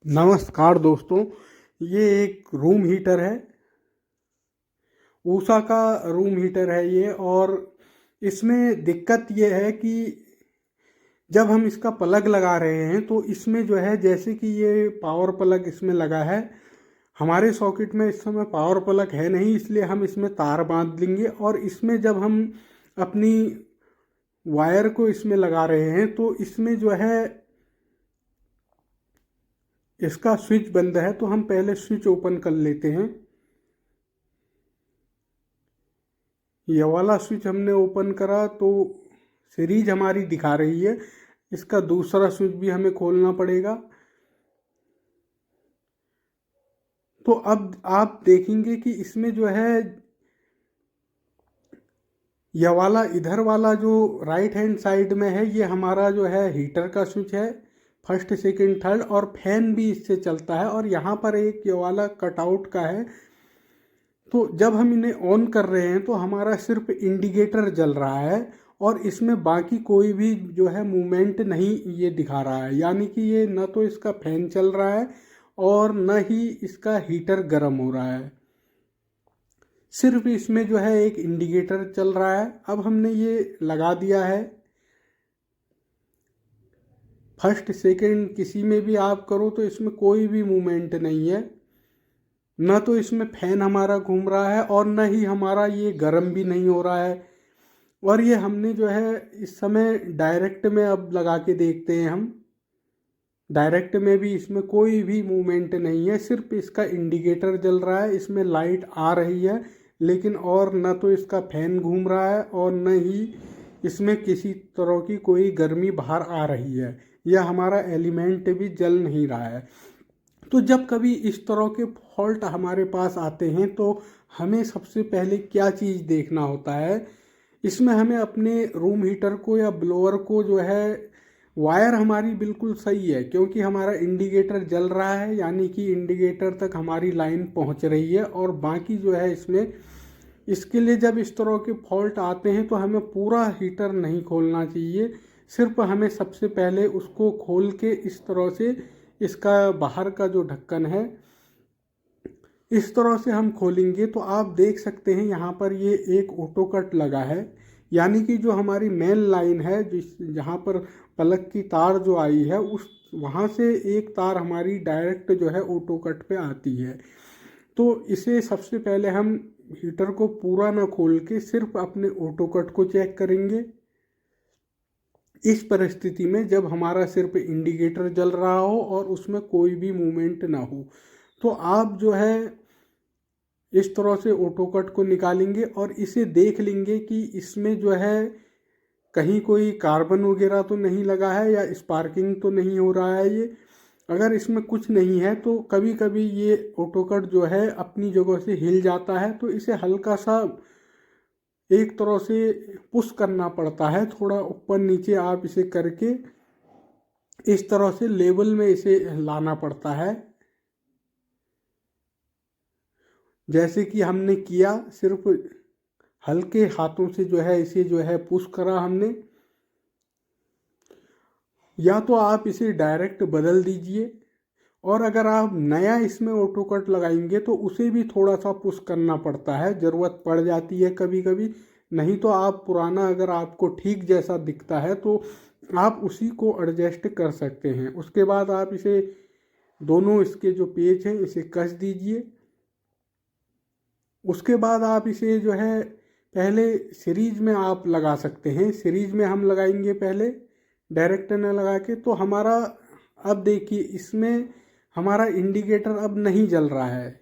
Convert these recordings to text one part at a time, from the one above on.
नमस्कार दोस्तों, ये एक रूम हीटर है। ऊषा का रूम हीटर है ये। और इसमें दिक्कत ये है कि जब हम इसका प्लग लगा रहे हैं तो इसमें जो है, जैसे कि ये पावर प्लग इसमें लगा है, हमारे सॉकेट में इस समय पावर प्लग है नहीं, इसलिए हम इसमें तार बांध लेंगे। और इसमें जब हम अपनी वायर को इसमें लगा रहे हैं तो इसमें जो है इसका स्विच बंद है, तो हम पहले स्विच ओपन कर लेते हैं। ये वाला स्विच हमने ओपन करा तो सीरीज हमारी दिखा रही है। इसका दूसरा स्विच भी हमें खोलना पड़ेगा। तो अब आप देखेंगे कि इसमें जो है यह वाला इधर वाला जो राइट हैंड साइड में है, ये हमारा जो है हीटर का स्विच है, फर्स्ट सेकंड थर्ड, और फैन भी इससे चलता है। और यहाँ पर एक ये वाला कटआउट का है। तो जब हम इन्हें ऑन कर रहे हैं तो हमारा सिर्फ इंडिकेटर जल रहा है और इसमें बाकी कोई भी जो है मूवमेंट नहीं ये दिखा रहा है। यानी कि ये न तो इसका फैन चल रहा है और न ही इसका हीटर गर्म हो रहा है, सिर्फ इसमें जो है एक इंडिकेटर चल रहा है। अब हमने ये लगा दिया है। फर्स्ट सेकंड किसी में भी आप करो तो इसमें कोई भी मूवमेंट नहीं है, न तो इसमें फैन हमारा घूम रहा है और न ही हमारा ये गर्म भी नहीं हो रहा है। और ये हमने जो है इस समय डायरेक्ट में अब लगा के देखते हैं हम। डायरेक्ट में भी इसमें कोई भी मूवमेंट नहीं है, सिर्फ इसका इंडिकेटर जल रहा है, इसमें लाइट आ रही है, लेकिन और न तो इसका फैन घूम रहा है और न ही इसमें किसी तरह की कोई गर्मी बाहर आ रही है, या हमारा एलिमेंट भी जल नहीं रहा है। तो जब कभी इस तरह के फॉल्ट हमारे पास आते हैं तो हमें सबसे पहले क्या चीज़ देखना होता है, इसमें हमें अपने रूम हीटर को या ब्लोअर को जो है, वायर हमारी बिल्कुल सही है क्योंकि हमारा इंडिकेटर जल रहा है, यानी कि इंडिकेटर तक हमारी लाइन पहुंच रही है। और बाकी जो है इसमें, इसके लिए जब इस तरह के फॉल्ट आते हैं तो हमें पूरा हीटर नहीं खोलना चाहिए, सिर्फ हमें सबसे पहले उसको खोल के इस तरह से इसका बाहर का जो ढक्कन है इस तरह से हम खोलेंगे तो आप देख सकते हैं यहाँ पर ये एक ऑटो कट लगा है। यानी कि जो हमारी मेन लाइन है, जिस जहाँ पर प्लग की तार जो आई है, उस वहाँ से एक तार हमारी डायरेक्ट जो है ऑटो कट पे आती है। तो इसे सबसे पहले हम हीटर को पूरा ना खोल के सिर्फ अपने ऑटो कट को चेक करेंगे। इस परिस्थिति में जब हमारा सिर्फ इंडिकेटर जल रहा हो और उसमें कोई भी मूवमेंट ना हो, तो आप जो है इस तरह से ऑटो कट को निकालेंगे और इसे देख लेंगे कि इसमें जो है कहीं कोई कार्बन वगैरह तो नहीं लगा है या स्पार्किंग तो नहीं हो रहा है। ये अगर इसमें कुछ नहीं है तो कभी कभी ये ऑटो कट जो है अपनी जगह से हिल जाता है, तो इसे हल्का सा एक तरह से पुश करना पड़ता है, थोड़ा ऊपर नीचे आप इसे करके इस तरह से लेवल में इसे लाना पड़ता है। जैसे कि हमने किया, सिर्फ हल्के हाथों से जो है इसे जो है पुश करा हमने। या तो आप इसे डायरेक्ट बदल दीजिए, और अगर आप नया इसमें ऑटो कट लगाएंगे तो उसे भी थोड़ा सा पुश करना पड़ता है, ज़रूरत पड़ जाती है कभी कभी। नहीं तो आप पुराना अगर आपको ठीक जैसा दिखता है तो आप उसी को एडजस्ट कर सकते हैं। उसके बाद आप इसे दोनों इसके जो पेच हैं इसे कस दीजिए। उसके बाद आप इसे जो है पहले सीरीज में आप लगा सकते हैं। सीरीज में हम लगाएंगे पहले, डायरेक्ट न लगा के। तो हमारा अब देखिए इसमें हमारा इंडिकेटर अब नहीं जल रहा है।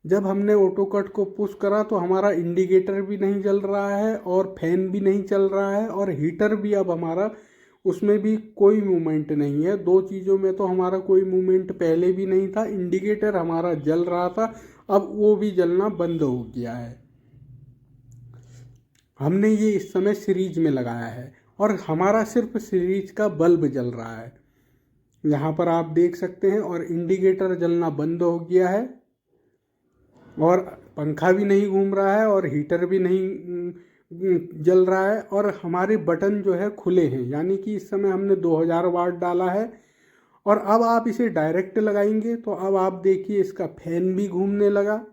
जब हमने ऑटो कट को पुश करा तो हमारा इंडिकेटर भी नहीं जल रहा है और फैन भी नहीं चल रहा है और हीटर भी अब हमारा, उसमें भी कोई मूवमेंट नहीं है। दो चीज़ों में तो हमारा कोई मूवमेंट पहले भी नहीं था। इंडिकेटर हमारा जल रहा था, अब वो भी जलना बंद हो गया है। हमने ये इस समय सीरीज में लगाया है और हमारा सिर्फ सीरीज का बल्ब जल रहा है, यहाँ पर आप देख सकते हैं। और इंडिकेटर जलना बंद हो गया है और पंखा भी नहीं घूम रहा है और हीटर भी नहीं जल रहा है और हमारे बटन जो है खुले हैं। यानी कि इस समय हमने 2000 वाट डाला है और अब आप इसे डायरेक्ट लगाएंगे तो अब आप देखिए इसका फैन भी घूमने लगा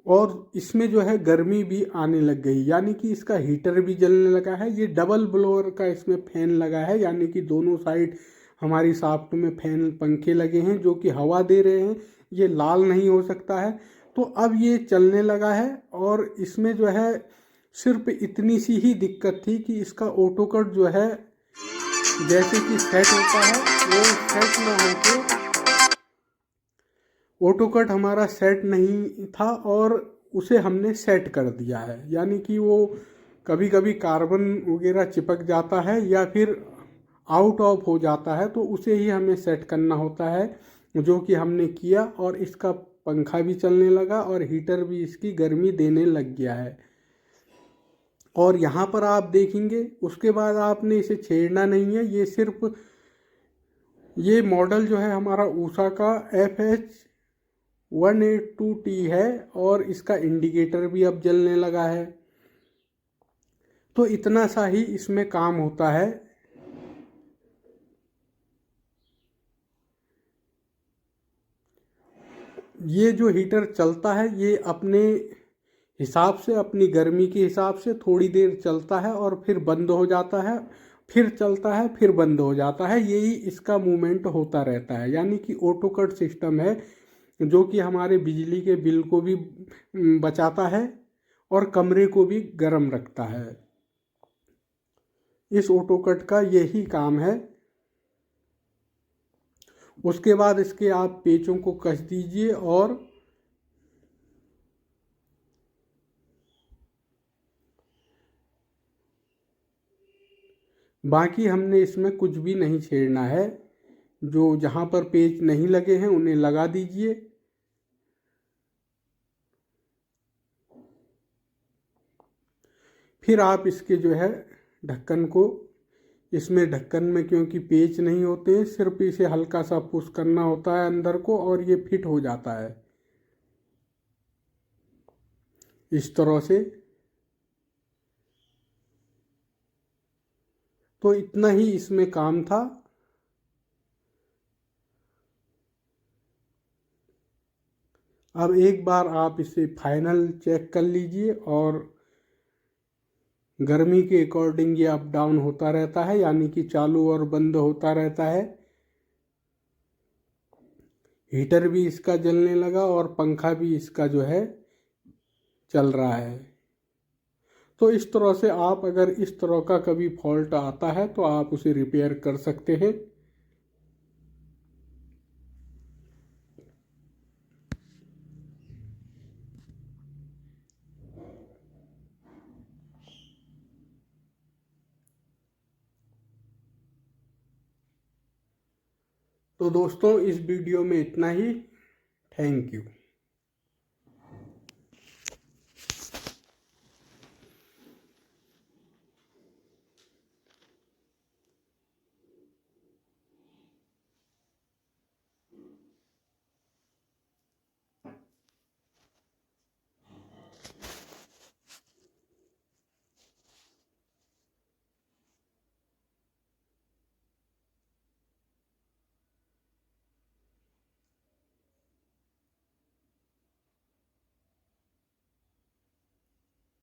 और इसमें जो है गर्मी भी आने लग गई, यानी कि इसका हीटर भी जलने लगा है। ये डबल ब्लोअर का इसमें फैन लगा है, यानी कि दोनों साइड हमारी शाफ्ट में फैन पंखे लगे हैं जो कि हवा दे रहे हैं। ये लाल नहीं हो सकता है। तो अब ये चलने लगा है और इसमें जो है सिर्फ इतनी सी ही दिक्कत थी कि इसका ऑटो कट जो है जैसे कि सेट होता है वो सेट ना होके, ऑटो कट हमारा सेट नहीं था और उसे हमने सेट कर दिया है। यानी कि वो कभी कभी कार्बन वगैरह चिपक जाता है या फिर आउट ऑफ हो जाता है, तो उसे ही हमें सेट करना होता है, जो कि हमने किया। और इसका पंखा भी चलने लगा और हीटर भी इसकी गर्मी देने लग गया है। और यहाँ पर आप देखेंगे उसके बाद आपने इसे छेड़ना नहीं है। ये सिर्फ ये मॉडल जो है हमारा ऊषा का FH182T है और इसका इंडिकेटर भी अब जलने लगा है। तो इतना सा ही इसमें काम होता है। ये जो हीटर चलता है ये अपने हिसाब से, अपनी गर्मी के हिसाब से थोड़ी देर चलता है और फिर बंद हो जाता है, फिर चलता है, फिर बंद हो जाता है। यही इसका मूवमेंट होता रहता है। यानी कि ऑटो कट सिस्टम है जो कि हमारे बिजली के बिल को भी बचाता है और कमरे को भी गर्म रखता है। इस ऑटो कट का यही काम है। उसके बाद इसके आप पेचों को कस दीजिए और बाकी हमने इसमें कुछ भी नहीं छेड़ना है। जो जहाँ पर पेच नहीं लगे हैं उन्हें लगा दीजिए। फिर आप इसके जो है ढक्कन को, इसमें ढक्कन में क्योंकि पेच नहीं होते हैं, सिर्फ इसे हल्का सा पुश करना होता है अंदर को और ये फिट हो जाता है इस तरह से। तो इतना ही इसमें काम था। अब एक बार आप इसे फाइनल चेक कर लीजिए और गर्मी के अकॉर्डिंग ये अप डाउन होता रहता है, यानी कि चालू और बंद होता रहता है। हीटर भी इसका जलने लगा और पंखा भी इसका जो है चल रहा है। तो इस तरह से आप अगर इस तरह का कभी फॉल्ट आता है तो आप उसे रिपेयर कर सकते हैं। तो दोस्तों इस वीडियो में इतना ही। Thank you.